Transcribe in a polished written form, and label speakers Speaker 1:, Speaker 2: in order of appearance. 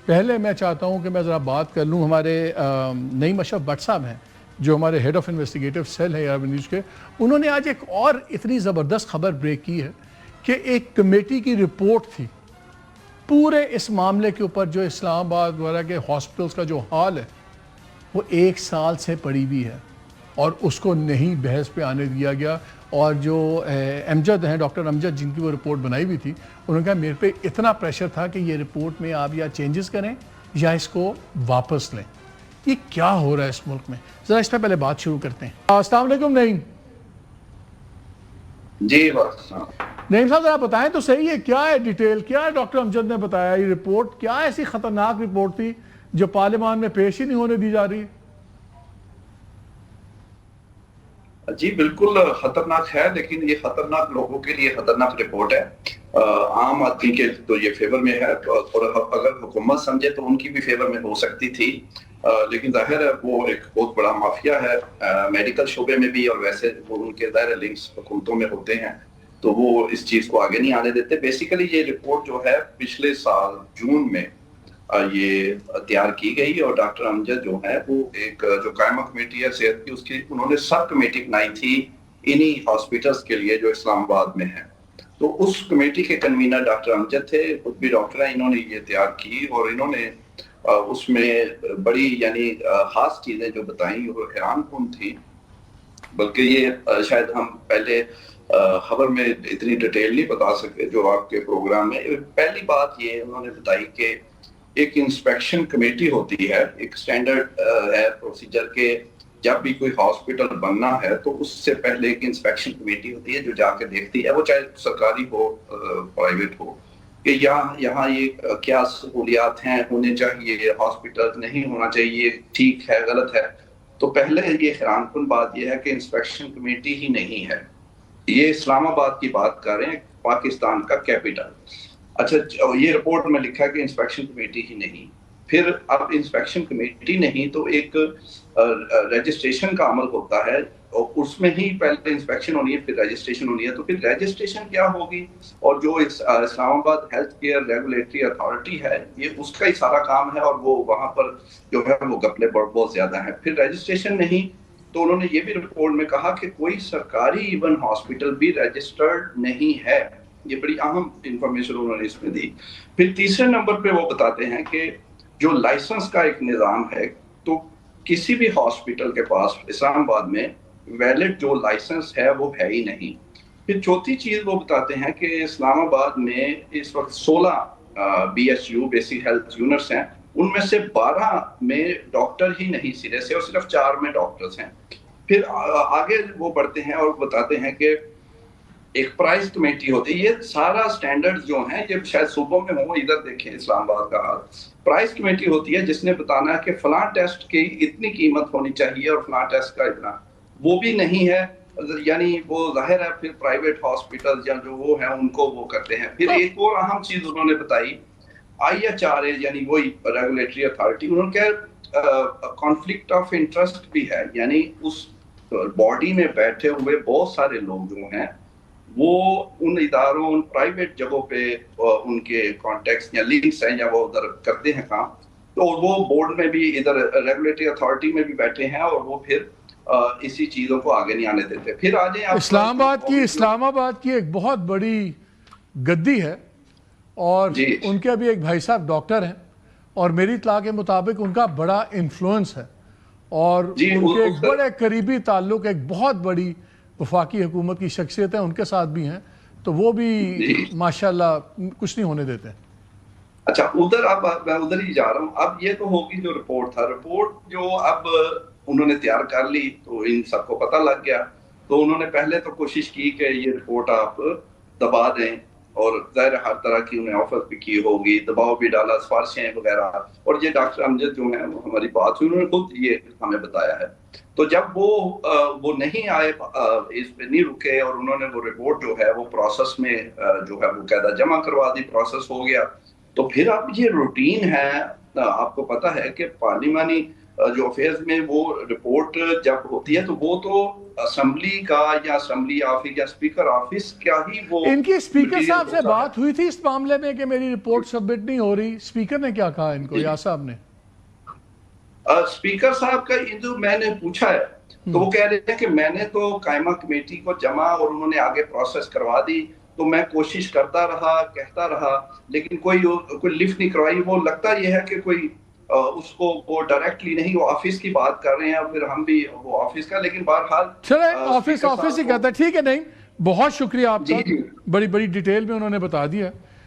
Speaker 1: پہلے میں چاہتا ہوں کہ میں ذرا بات کر لوں ہمارے نعیم اشرف بٹ صاحب ہیں جو ہمارے نعیم اشرف بٹ صاحب ہیں جو ہمارے ہیڈ آف انویسٹیگیٹو سیل ہے عرب نیوز کے. انہوں نے آج ایک اور اتنی زبردست خبر بریک کی ہے کہ ایک کمیٹی کی رپورٹ تھی پورے اس معاملے کے اوپر جو اسلام آباد وغیرہ کے ہاسپٹلس کا جو حال ہے وہ 1 سال سے پڑی ہوئی ہے اور اس کو نہیں بحث پہ آنے دیا گیا. اور جو امجد ہیں ڈاکٹر امجد جن کی وہ رپورٹ بنائی ہوئی تھی انہوں نے کہا میرے پہ اتنا پریشر تھا کہ یہ رپورٹ میں آپ یا چینجز کریں یا اس کو واپس لیں. یہ کیا ہو رہا ہے اس ملک میں؟ ذرا اس پہ پہلے بات شروع کرتے ہیں. السلام علیکم نعیم.
Speaker 2: جی
Speaker 1: نعیم صاحب ذرا بتائیں تو صحیح ہے کیا ہے ڈیٹیل, کیا ہے ڈاکٹر امجد نے بتایا یہ رپورٹ کیا ایسی خطرناک رپورٹ تھی جو پارلیمان میں پیش ہی نہیں ہونے دی جا رہی؟
Speaker 2: جی بالکل خطرناک ہے, لیکن یہ خطرناک لوگوں کے لیے خطرناک رپورٹ ہے. عام آدمی کے تو یہ فیور میں ہے اور اگر حکومت سمجھے تو ان کی بھی فیور میں ہو سکتی تھی, لیکن ظاہر ہے وہ ایک بہت بڑا مافیا ہے میڈیکل شعبے میں بھی, اور ویسے ان کے ظاہر لنکس حکومتوں میں ہوتے ہیں تو وہ اس چیز کو آگے نہیں آنے دیتے. بیسیکلی یہ رپورٹ جو ہے پچھلے سال جون میں یہ تیار کی گئی اور ڈاکٹر امجد جو ہے وہ ایک جو قائمہ کمیٹی ہے صحت کی اس کی انہوں نے سب کمیٹی بنائی تھی انہی ہاسپٹلس کے لیے جو اسلام آباد میں ہیں. تو اس کمیٹی کے کنوینر ڈاکٹر امجد تھے, خود بھی ڈاکٹر ہیں. انہوں نے یہ تیار کی اور انہوں نے اس میں بڑی یعنی خاص چیزیں جو بتائیں وہ حیران کن تھی, بلکہ یہ شاید ہم پہلے خبر میں اتنی ڈیٹیل نہیں بتا سکتے جو آپ کے پروگرام میں. پہلی بات یہ انہوں نے بتائی کہ ایک انسپیکشن کمیٹی ہوتی ہے, ایک سٹینڈرڈ ہے پروسیجر کے جب بھی کوئی ہاسپٹل بننا ہے تو اس سے پہلے ایک انسپیکشن کمیٹی ہوتی ہے جو جا کے دیکھتی ہے, وہ چاہے سرکاری ہو پرائیویٹ ہو, کہ یہاں یہ کیا سہولیات ہیں ہونے چاہیے, ہاسپٹل نہیں ہونا چاہیے, ٹھیک ہے غلط ہے. تو پہلے یہ حیران کن بات یہ ہے کہ انسپیکشن کمیٹی ہی نہیں ہے. یہ اسلام آباد کی بات کر رہے ہیں, پاکستان کا کیپٹل. اچھا یہ رپورٹ میں لکھا کہ انسپیکشن کمیٹی ہی نہیں. پھر اب انسپیکشن کمیٹی نہیں تو ایک رجسٹریشن کا عمل ہوتا ہے اور اس میں ہی پہلے انسپیکشن ہونی ہے پھر رجسٹریشن ہونی ہے. تو پھر رجسٹریشن کیا ہوگی, اور جو اسلام آباد ہیلتھ کیئر ریگولیٹری اتھارٹی ہے یہ اس کا ہی سارا کام ہے اور وہ وہاں پر جو ہے وہ گپلے بہت زیادہ ہیں. پھر رجسٹریشن نہیں تو انہوں نے یہ بھی رپورٹ میں کہا کہ کوئی سرکاری ایون ہاسپٹل بھی رجسٹرڈ نہیں ہے. یہ بڑی اہم انفارمیشن انہوں نے اس میں دی. پھر تیسرے نمبر پہ وہ بتاتے ہیں کہ جو لائسنس کا ایک نظام ہے تو کسی بھی ہاسپٹل کے پاس اسلام آباد میں ویلڈ جو لائسنس ہے وہ ہے ہی نہیں. پھر چوتھی چیز وہ بتاتے ہیں کہ اسلام آباد میں اس وقت 16 BSU بیسک ہیلتھ یونٹس ہیں, ان میں سے 12 میں ڈاکٹر ہی نہیں سرے سے اور صرف 4 میں ڈاکٹرز ہیں. پھر آگے وہ بڑھتے ہیں اور بتاتے ہیں کہ ایک پرائز کمیٹی ہوتی ہے. یہ سارا سٹینڈرڈ جو ہیں یہ شاید صوبوں میں ہوں, ادھر دیکھیں اسلام آباد کا حال. پرائز کمیٹی ہوتی ہے جس نے بتانا ہے کہ فلاں ٹیسٹ کی اتنی قیمت ہونی چاہیے اور فلاں ٹیسٹ کا اتنا, وہ بھی نہیں ہے. یعنی وہ ظاہر ہے پھر پرائیویٹ ہاسپٹل یا جو وہ ہیں ان کو وہ کرتے ہیں. پھر ایک اور اہم چیز انہوں نے بتائی IHRA یعنی وہی ریگولیٹری اتھارٹی, انہوں نے کہا کانفلکٹ آف انٹرسٹ بھی ہے. یعنی اس باڈی میں بیٹھے ہوئے بہت سارے لوگ جو ہیں وہ ان اداروں ان پرائیویٹ جگہوں پہ ان کے کانٹیکٹس یا لنکس ہیں یا وہ ادھر کرتے ہیں کام, تو وہ بورڈ میں بھی ادھر ریگولیٹری اتھارٹی میں بھی بیٹھے ہیں اور وہ پھر اسی چیزوں کو آگے نہیں آنے دیتے. پھر آ جائیں
Speaker 1: اسلام آباد کی ایک بہت بڑی گدی ہے اور ان کے ابھی ایک بھائی صاحب ڈاکٹر ہیں اور میری اطلاع کے مطابق ان کا بڑا انفلوئنس ہے اور ان کے ایک بڑے قریبی تعلق ایک بہت بڑی وفاقی حکومت کی شخصیت ہیں ان کے ساتھ بھی ہیں, تو وہ بھی ماشاءاللہ کچھ نہیں ہونے دیتے.
Speaker 2: اچھا ادھر اب میں ادھر ہی جا رہا ہوں. اب یہ تو ہوگی جو رپورٹ تھا, رپورٹ جو اب انہوں نے تیار کر لی تو ان سب کو پتہ لگ گیا. تو انہوں نے پہلے تو کوشش کی کہ یہ رپورٹ آپ دبا دیں اور ظاہر ہر طرح کی انہیں آفر بھی کی ہوگی, دباؤ بھی ڈالا, سفارشیں وغیرہ. اور یہ ڈاکٹر امجد جو ہیں وہ ہماری بات ہوئی, انہوں نے خود یہ ہمیں بتایا ہے. تو جب وہ نہیں آئے, اس پہ نہیں رکے اور انہوں نے وہ رپورٹ جو ہے وہ پروسیس میں جو ہے وہ قاعدہ جمع کروا دی, پروسیس ہو گیا. تو پھر اب یہ روٹین ہے, آپ کو پتہ ہے کہ پارلیمانی جو افیئرز میں وہ رپورٹ جب ہوتی ہے تو وہ تو اسمبلی کا یا اسمبلی آفس یا اسپیکر آفس کیا ہی وہ
Speaker 1: ان کی اسپیکر
Speaker 2: material
Speaker 1: صاحب سے
Speaker 2: ہوتا ہے۔
Speaker 1: بات ہوئی تھی اس معاملے میں کہ میری رپورٹ سبمٹ نہیں ہو رہی؟ اسپیکر نے کیا کہا ان کو، یا صاحب نے؟
Speaker 2: اسپیکر صاحب کا جو میں نے پوچھا ہے تو وہ کہہ رہے ہیں کہ میں نے تو قائمہ کمیٹی کو جمع اور انہوں نے آگے پروسیس کروا دی، تو میں کوشش کرتا رہا کہتا رہا لیکن کوئی لفٹ نہیں کروائی۔ وہ لگتا یہ ہے کہ کوئی اس کو وہ ڈائریکٹلی نہیں، وہ آفس کی بات کر رہے ہیں، پھر ہم بھی وہ آفس کا، لیکن بہرحال
Speaker 1: چلے آفس ہی کہتا ہے، ٹھیک ہے۔ نہیں، بہت شکریہ آپ کا،
Speaker 2: جی
Speaker 1: بڑی بڑی ڈیٹیل میں انہوں نے بتا دیا۔